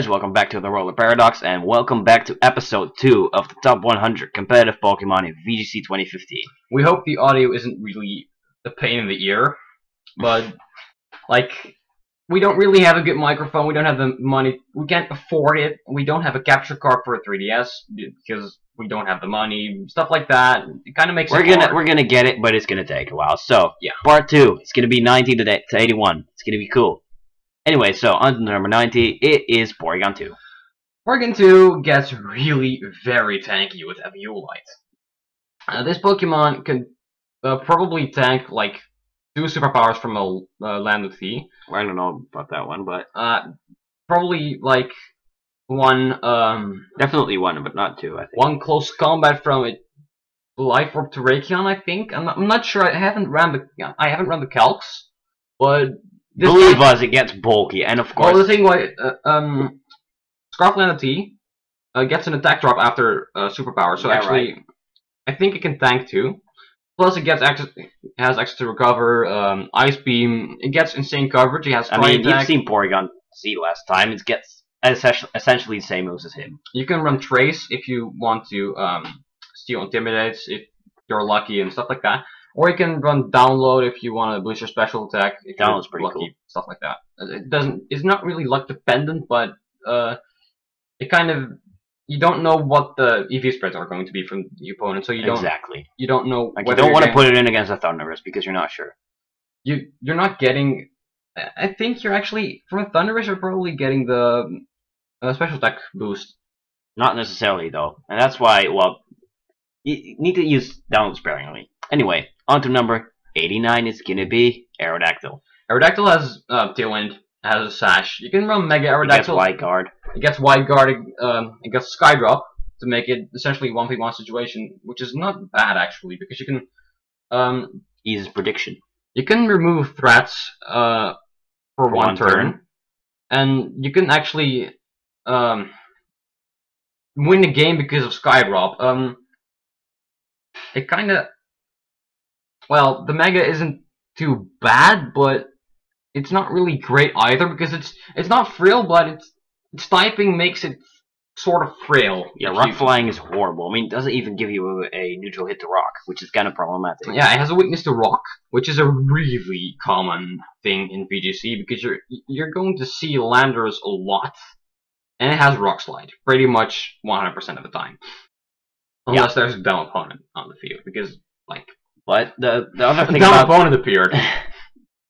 Welcome back to the Roller Paradox, and welcome back to episode 2 of the top 100 competitive Pokemon in VGC 2015. We hope the audio isn't really a pain in the ear, but, we don't really have a good microphone, we don't have the money, we can't afford it, we don't have a capture card for a 3DS, because we don't have the money, stuff like that. It kind of makes it hard. We're gonna get it, but it's gonna take a while. So, yeah. Part 2, it's gonna be 90 to 81. It's gonna be cool. Anyway, so on to number 90, it is Porygon 2. Porygon 2 gets really very tanky with Eviolite. This Pokemon can probably tank like 2 superpowers from a Land of Thea. I don't know about that one, but probably like one definitely one, but not 2. I think one close combat from it. Life Orb to Raytheon, I think. I'm not sure. I haven't run the calcs, but believe us, it gets bulky, and of course. Well, the thing why Scarfland T gets an attack drop after superpower, so yeah, actually, right. I think it can tank too. Plus, it gets has access to recover, Ice Beam. It gets insane coverage. It has. You've seen Porygon Z last time. It gets essentially the same moves as him. You can run Trace if you want to steal Intimidates if you're lucky and stuff like that. Or you can run Download if you want to boost your special attack. Download's pretty lucky, cool. Stuff like that. It's not really luck dependent, but it kind of, you don't know what the EV spreads are going to be from the opponent, so you don't You don't know. Like, you don't want to put it in against a Thundurus because you're not sure. You're not getting. I think you're actually from a Thundurus. You're probably getting the special attack boost. Not necessarily though, and that's why. Well, you need to use Download sparingly. Anyway, on to number 89 is gonna be Aerodactyl. Aerodactyl has Tailwind, has a Sash. You can run Mega Aerodactyl. It gets Wide Guard. It gets Wide Guard. It gets Skydrop to make it essentially 1v1 situation, which is not bad actually, because you can eases prediction. You can remove threats for one turn, and you can actually win the game because of Skydrop. It kind of, well, the Mega isn't too bad, but it's not really great either because it's not frail, but its typing makes it sort of frail. Yeah, Rock Flying is horrible. I mean, it doesn't even give you a neutral hit to Rock, which is kind of problematic. Yeah, it has a weakness to Rock, which is a really common thing in VGC because you're going to see Landers a lot, and it has Rock Slide pretty much 100% of the time. Unless there's a dumb opponent on the field, because, like... But the other thing about... dumb opponent appeared.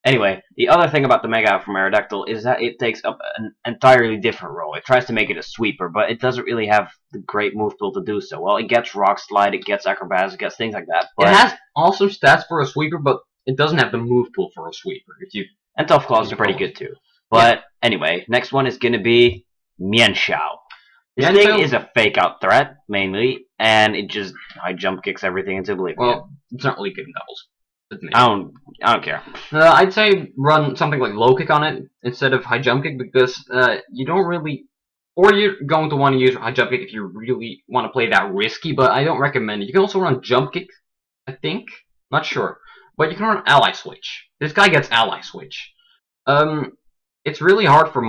Anyway, the other thing about the Mega from Aerodactyl is that it takes up an entirely different role. It tries to make it a sweeper, but it doesn't really have the great move pool to do so. Well, it gets Rock Slide, it gets Acrobatics, it gets things like that. But it has awesome stats for a sweeper, but it doesn't have the move pool for a sweeper. And Tough Claws are pretty good too. But anyway, next one is going to be Mienshao. This thing is a fake-out threat, mainly, and it just high jump kicks everything into oblivion. Well, it's not really good in doubles. I don't care. I'd say run something like low kick on it instead of high jump kick because you don't really, or you're going to want to use high jump kick if you really want to play that risky. But I don't recommend it. You can also run jump kick, I think, not sure, but you can run ally switch. This guy gets ally switch. It's really hard for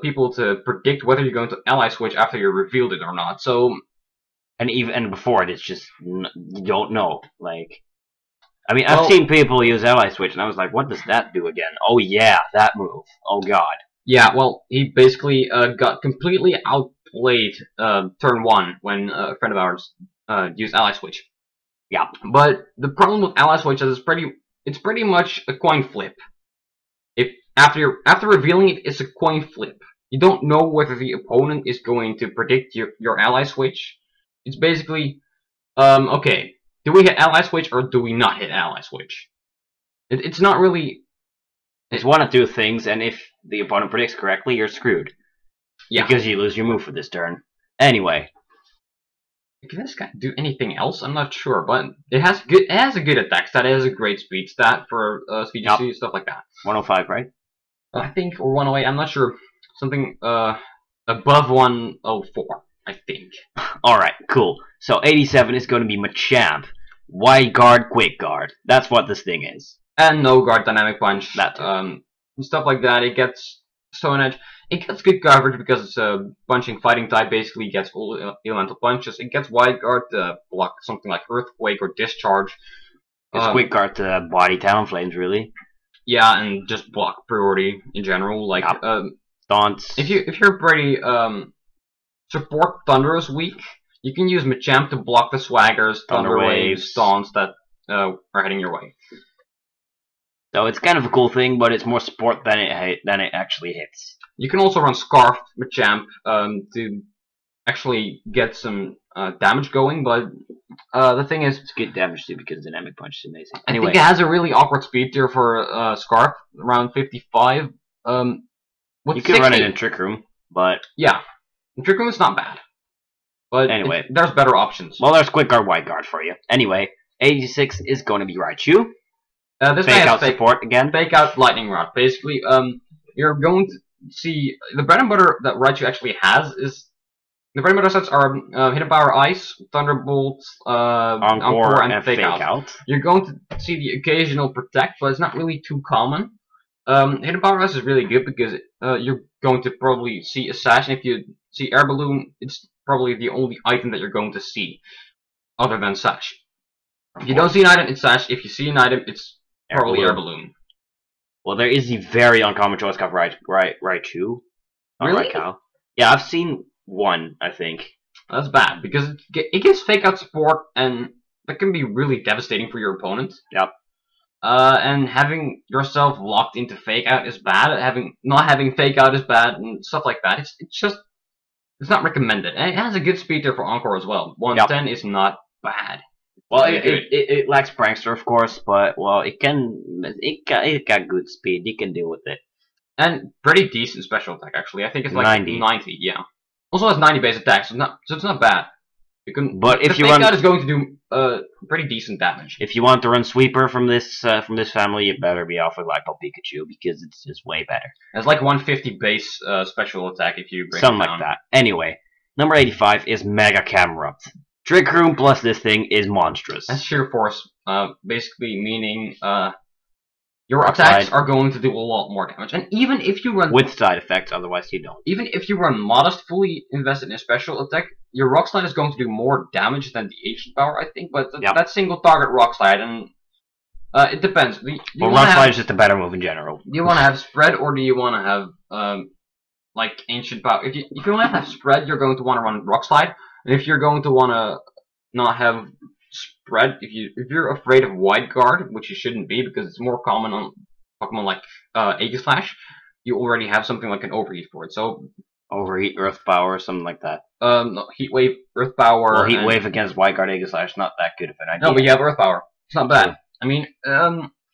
people to predict whether you're going to ally switch after you revealed it or not. So, and before it, it's just you don't know. Like, I mean, I've seen people use ally switch, and I was like, "What does that do again?" Oh yeah, that move. Oh god. Yeah, well, he basically got completely outplayed turn 1 when a friend of ours used ally switch. Yeah, but the problem with ally switch is it's pretty much a coin flip. After revealing it, it's a coin flip. You don't know whether the opponent is going to predict your ally switch. It's basically, okay, do we hit ally switch or do we not hit ally switch? It's not really... It's one of two things, and if the opponent predicts correctly, you're screwed. Yeah. Because you lose your move for this turn. Anyway. Can this guy do anything else? I'm not sure, but it has a good attack stat. It has a great speed stat for VGC, stuff like that. 105, right? I think, or 108, I'm not sure. Something above 104, I think. Alright, cool. So 87 is going to be Machamp. Wide Guard, Quick Guard. That's what this thing is. And no guard Dynamic Punch. That stuff like that. It gets Stone Edge. it gets good coverage because it's a punching fighting type. Basically, gets all elemental punches. It gets Wide Guard to block something like Earthquake or Discharge. It's Quick Guard to body Talonflames, really. Yeah, and just block priority in general. Like Taunts. If you're pretty support Thunderous weak, you can use Machamp to block the Swaggers, Thunder Waves, taunts that are heading your way. So it's kind of a cool thing, but it's more support than it actually hits. You can also run Scarf Machamp to actually get some damage going, but the thing is, it's good damage too because Dynamic Punch is amazing. Anyway, I think it has a really awkward speed tier for Scarf, around 55. You can run it in Trick Room, but yeah, Trick Room is not bad. But anyway, there's better options. Well, there's Quick Guard, Wide Guard for you. Anyway, 86 is going to be Raichu. This fake out support again. Fake out Lightning Rod. Basically, you're going to see the bread and butter that Raichu actually has is the bread and butter sets are Hidden Power Ice, Thunderbolt, Encore, and Fake out. You're going to see the occasional Protect, but it's not really too common. Hidden Power Ice is really good because you're going to probably see a Sash, and if you see Air Balloon, it's probably the only item that you're going to see, other than Sash. If you don't see an item, it's Sash. If you see an item, it's probably Air Balloon. Well, there is the very uncommon choice card Raichu. Really? Yeah, I've seen one, I think. That's bad, because it gives Fake Out support, and that can be really devastating for your opponent. Yep. And having yourself locked into Fake Out is bad. Not having Fake Out is bad, and stuff like that. It's not recommended. And it has a good speed there for Encore as well. 110 is not bad. Well, it lacks Prankster, of course, but well, it got good speed. You can deal with it. And pretty decent special attack, actually. I think it's like 90. 90, yeah. Also has 90 base attack, so it's not bad. You can, but if you run, is going to do pretty decent damage. If you want to run Sweeper from this family, you better be off with Lightbulb Pikachu because it's just way better. It's like 150 base special attack if you break something it down. like that. Anyway, number 85 is Mega Camerupt. Trick Room plus this thing is monstrous. That's sheer force, basically meaning your attacks are going to do a lot more damage. And even if you run with side effects, otherwise you don't. Even if you run Modest, fully invested in a special attack, your Rock Slide is going to do more damage than the Ancient Power, I think. But that's single target Rock Slide, and it depends. Well, Rock Slide is just a better move in general. Do you want to have spread, or do you want to have like Ancient Power? If you want to have spread, you're going to want to run Rock Slide. And if you're going to want to not have spread, if you're afraid of Wide Guard, which you shouldn't be because it's more common on Pokemon like Aegislash, you already have something like an Overheat for it. So Overheat, Earth Power, something like that. No, Heat Wave, Earth Power. Well, Heat Wave against Wide Guard Aegislash, not that good of an idea. No, but you have Earth Power. It's not bad. I mean,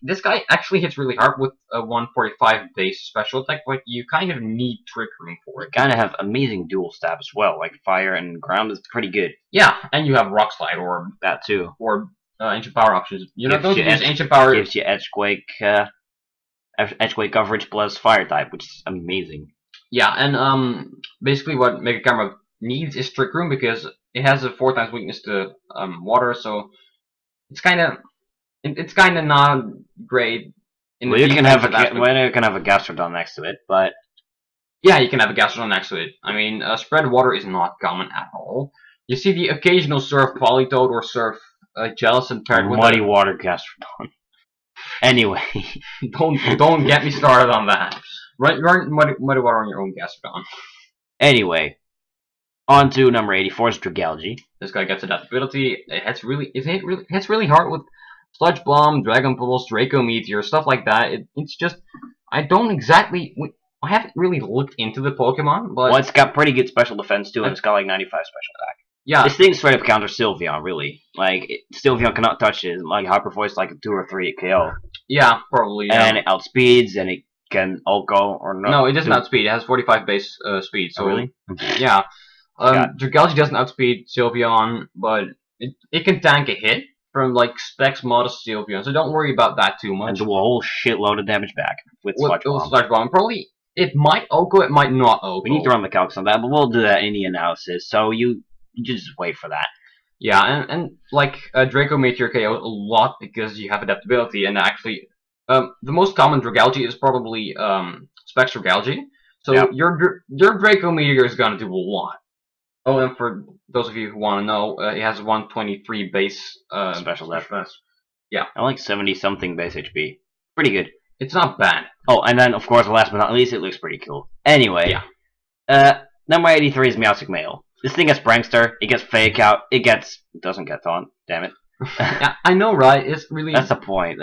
this guy actually hits really hard with a 145 base special attack, but you kind of need Trick Room for it. You kind of have amazing dual stab as well, like Fire and Ground is pretty good. Yeah, and you have Rock Slide or that too, or Ancient Power options. You're not going to use Ancient Power. Gives you Edgequake coverage plus Fire type, which is amazing. Yeah, and basically what Mega Camera needs is Trick Room because it has a 4 times weakness to water, so it's kind of not great. Well, you can have a Gastrodon next to it, but yeah, you can have a Gastrodon next to it. I mean, spread water is not common at all. You see the occasional Surf Politoed or Surf Jellicent paired with Muddy Water Gastrodon. Anyway, don't get me started on that. Run Muddy Water on your own Gastrodon. Anyway, on to number 84 is Dragalge. This guy gets adaptability. It hits really hard with Sludge Bomb, Dragon Pulse, Draco Meteor, stuff like that. It's just I haven't really looked into the Pokemon, but well, it's got pretty good special defense too, and it's got like 95 special attack. Yeah, this thing straight up counters Sylveon, really. Like Sylveon cannot touch it. Like Hyper Voice, like a 2 or 3 KO. Yeah, probably. Yeah. And it outspeeds, and it can Ulco or no. No, it doesn't outspeed. It has 45 base speed. So really, yeah. Dragalge doesn't outspeed Sylveon, but it can tank a hit from like Specs Modest Sylveon, so don't worry about that too much. And do a whole shitload of damage back with Sludge Bomb. Probably it might Oko, it might not Oko. We need to run the calcs on that, but we'll do that in the analysis. So you just wait for that. Yeah, and like Draco Meteor KO a lot because you have adaptability, and actually the most common Dragalge is probably Specs Dragalge. So Yep. your Draco Meteor is gonna do a lot. Oh, and for those of you who want to know, it has 123 base Special defense. Yeah. I like 70 something base HP. Pretty good. It's not bad. Oh, and then of course, last but not least, it looks pretty cool. Anyway, number 83 is Meowstic Male. This thing gets Prankster, it gets Fake Out, it doesn't get Taunt. Damn it. Yeah, I know, right? It's really. That's the point.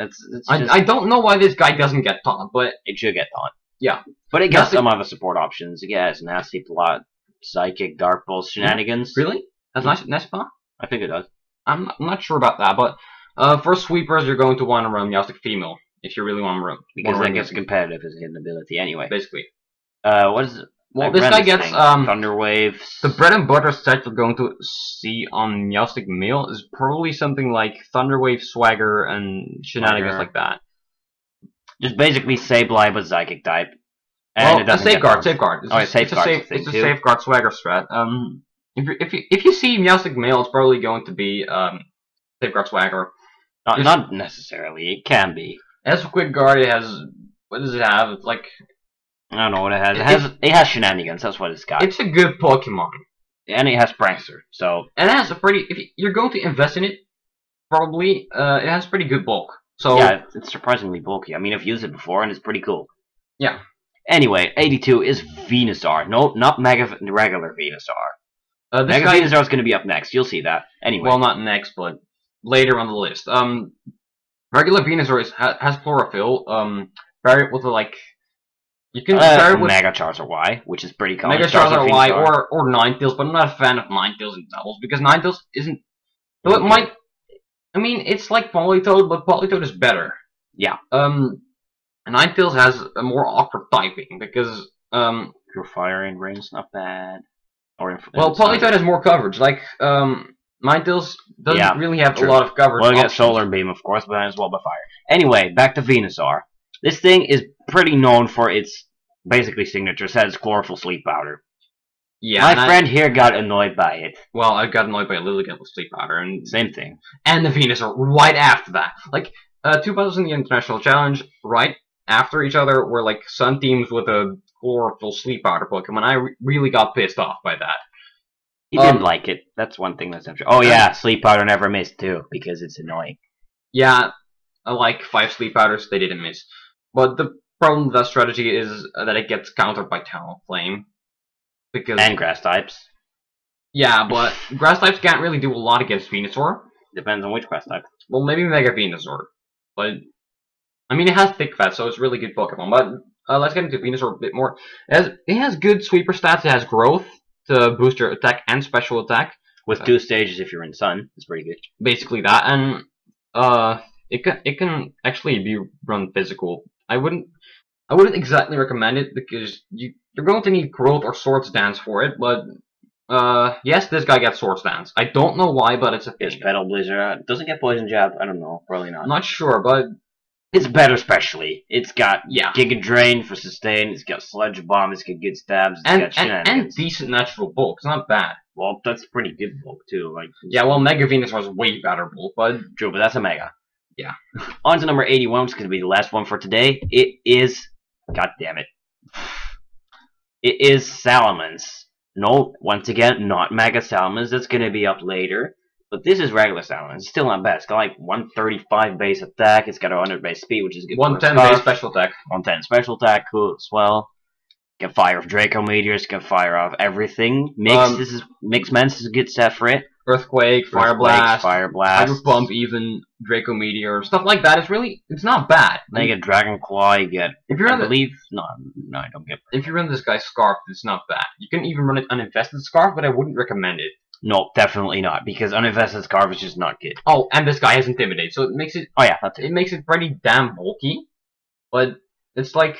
I don't know why this guy doesn't get Taunt, but it should get Taunt. Yeah, but it gets some other support options. It gets Nasty Plot, Psychic, Dark Pulse, Shenanigans. Really? That's nice Plot? I think it does. I'm not sure about that, but for sweepers, you're going to want to run Meowstic Female if you really want to run. Because that gets competitive as a hidden ability anyway. Basically. What is it? Well, this guy gets Thunder Waves. The bread and butter set you're going to see on Meowstic Male is probably something like Thunder Wave, Swagger, and shenanigans like that. Just basically Sableye but Psychic type. And Well, it doesn't safeguard. It's It's a safeguard Swagger strat. If you see Meowstic Male, it's probably going to be safeguard Swagger. Not necessarily. It can be. As for Quick Guard, it has, what does it have? It's like, I don't know what it has. It has Shenanigans. That's what it's got. it's a good Pokemon. And it has Prankster. So And it has a pretty. If you're going to invest in it, probably it has pretty good bulk. So yeah, it's surprisingly bulky. I mean, I've used it before, and it's pretty cool. Yeah. Anyway, 82 is Venusaur. No, not regular Venusaur. Mega Venusaur is going to be up next. You'll see that. Anyway. Well, not next, but later on the list. Regular Venusaur has chlorophyll. Vary it with like. You can vary it with Mega Charizard Y, which is pretty common. Mega Charizard Y or Ninetales, but I'm not a fan of Ninetales and doubles because Ninetales isn't. Though it might. I mean, it's like Politoed, but Politoed is better. Yeah. Ninetales has a more awkward typing because Your Fire and Rain's not bad. Well, Politoed has more coverage. Like Ninetales doesn't really have a lot of coverage. Well, you get Solar Beam, of course, but as well by fire. Anyway, back to Venusaur. This thing is pretty known for its basically signature set, its Chlorophyll Sleep Powder. Yeah, my friend here got annoyed by it. Well, I got annoyed by Lilligant with Sleep Powder, and same thing. And the Venusaur right after that. Like 2 battles in the International Challenge, right after each other, were like Sun teams with a Chlorophyll Sleep Powder Pokemon. I really got pissed off by that. He didn't like it. That's one thing that's interesting. Oh yeah, Sleep Powder never missed too because it's annoying. Yeah, I like 5 Sleep Powders. They didn't miss. But the problem with that strategy is that it gets countered by Talonflame. And grass types. Yeah, but grass types can't really do a lot against Venusaur. Depends on which grass type. Well, maybe Mega Venusaur. But, I mean, it has Thick Fat, so it's really good Pokemon. But let's get into Venusaur a bit more. It has good sweeper stats. It has growth to boost your attack and special attack. With 2 stages if you're in Sun. It's pretty good. Basically that. And it can actually be run physical. I wouldn't exactly recommend it because you're going to need growth or Swords Dance for it, but yes, this guy gets Swords Dance. I don't know why, but it's a thing. It's Petal Blizzard. Doesn't get Poison Jab. I don't know. Probably not. I'm not sure, but it's better specially. It's got Giga Drain for sustain. It's got Sludge Bomb. It's got good stabs. It's got Shenanigans. And decent natural bulk. It's not bad. Well, that's pretty good bulk too. Like yeah, well, Mega Venusaur is way better bulk, but true, but that's a Mega. Yeah. On to number 81, which is going to be the last one for today. It is, god damn it, it is Salamence. No, once again, not Mega Salamence. That's going to be up later. But this is regular Salamence. It's still not bad. It's got like 135 base attack. It's got 100 base speed, which is good. 110 base special attack. 110 special attack, cool as well. Can fire off Draco Meteors. Can fire off everything. Mix Mence is a good set for it. Earthquake, Fire Blast, Hydro Pump, even Draco Meteor, stuff like that. It's not bad. Then you get Dragon Claw. You get no, I don't get. If you run this guy's Scarf, it's not bad. You can even run it uninvested Scarf, but I wouldn't recommend it. No, definitely not, because uninvested Scarf is just not good. Oh, and this guy has Intimidate, so it makes it. Oh yeah, that's it. It makes it pretty damn bulky, but it's like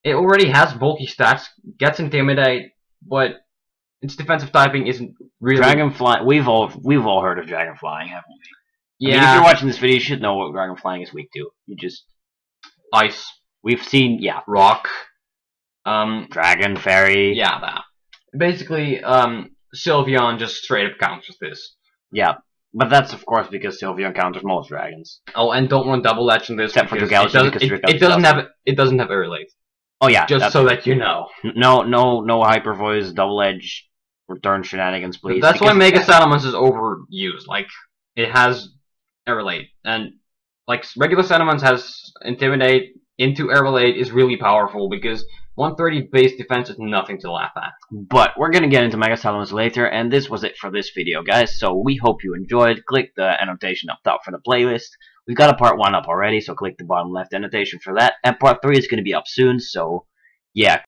it already has bulky stats, gets Intimidate, but its defensive typing isn't really. Dragonfly. We've all heard of Dragonflying, haven't we? Yeah. I mean, if you're watching this video, you should know what Dragonflying is weak to. You just Ice. We've seen Rock. Dragon, Fairy. Yeah, that. Basically, Sylveon just straight up counters this. Yeah, but that's of course because Sylveon counters most dragons. Oh, and don't run Double Edge in this. Except for Dragalge, it doesn't have Aerolate. Oh yeah, just so that you know. No hyper voice, double edge, return shenanigans, please. That's why Mega Salamence is overused. Like, it has Aerolate, and like regular Salamence has Intimidate into Aerolate is really powerful because 130 base defense is nothing to laugh at. But we're gonna get into Mega Salamence later, and this was it for this video, guys. So we hope you enjoyed. Click the annotation up top for the playlist. We've got a part 1 up already, so click the bottom left annotation for that. And part 3 is gonna be up soon, so yeah.